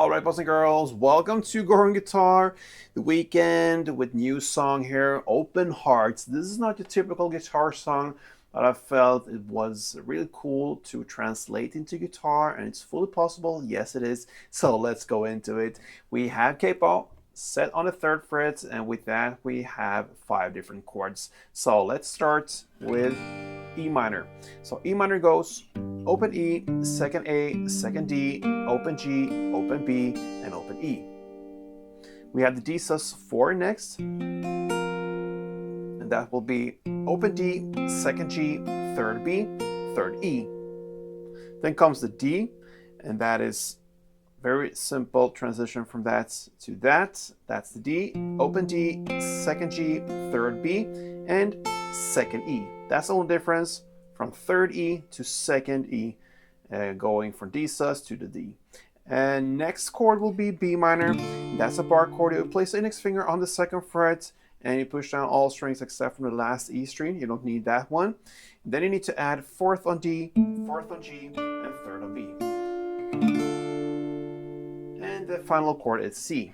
All right, boys and girls, welcome to Growing Guitar, The Weeknd with new song here, Open Hearts. This is not your typical guitar song, but I felt it was really cool to translate into guitar, and it's fully possible. Yes, it is. So let's go into it. We have capo set on the 3rd fret, and with that we have 5 different chords. So let's start with E minor. So E minor goes open E, second A, second D, open G, open B, and open E. We have the D sus4 next, and that will be open D, second G, third B, third E. Then comes the D, and that is very simple transition from that to that. That's the D, open D, second G, third B, and second E. That's the only difference from third E to second E, going from D sus to the D. And next chord will be B minor. That's a bar chord. You place the index finger on the 2nd fret and you push down all strings except from the last E string. You don't need that one. Then you need to add 4th on D, 4th on G, and 3rd on B. And the final chord is C.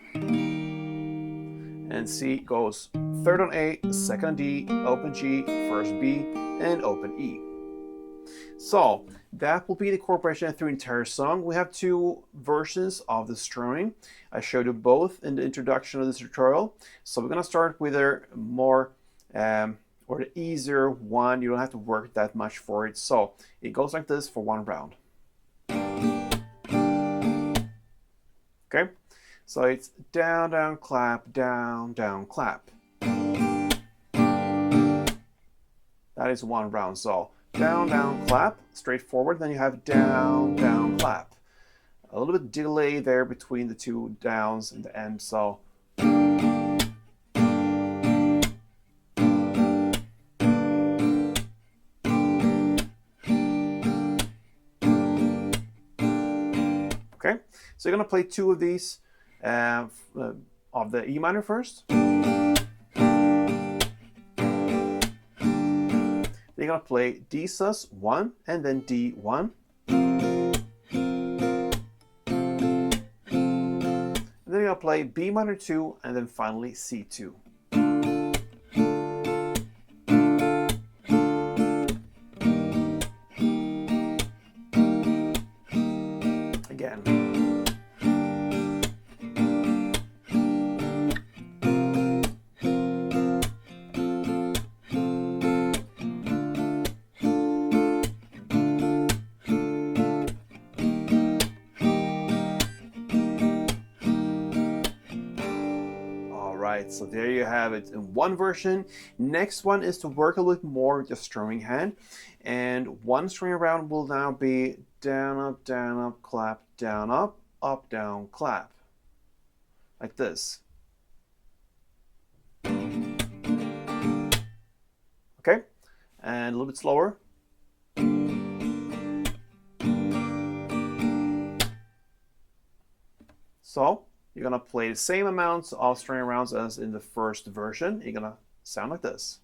And C goes 3rd on A, 2nd on D, open G, 1st B, and open E. So that will be the chord progression through the entire song. We have 2 versions of the strumming. I showed you both in the introduction of this tutorial. So we're going to start with a more or the easier one. You don't have to work that much for it. So it goes like this for 1 round. Okay, so it's down, down, clap, down, down, clap. That is 1 round. So down, down, clap, straightforward. Then you have down, down, clap. A little bit delay there between the 2 downs and the end. So okay, so you're gonna play 2 of these of the E minor first. You're gonna play D sus1 and then D1. And then you're gonna play B minor 2 and then finally C2. Again. So there you have it in one version. Next one is to work a little bit more with your strumming hand. And 1 string around will now be down, up, clap, down, up, down, clap. Like this. Okay, and a little bit slower. So you're gonna play the same amounts of string rounds as in the first version. You're gonna sound like this.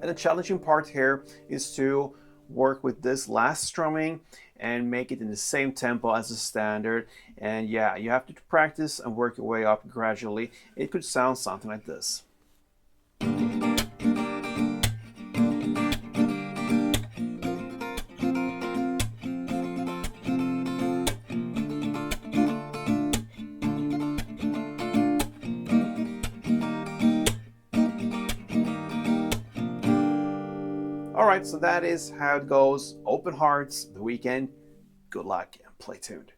And the challenging part here is to work with this last strumming and make it in the same tempo as the standard. And yeah, you have to practice and work your way up gradually. It could sound something like this. All right, so that is how it goes. Open Hearts, The Weeknd. Good luck and play tuned.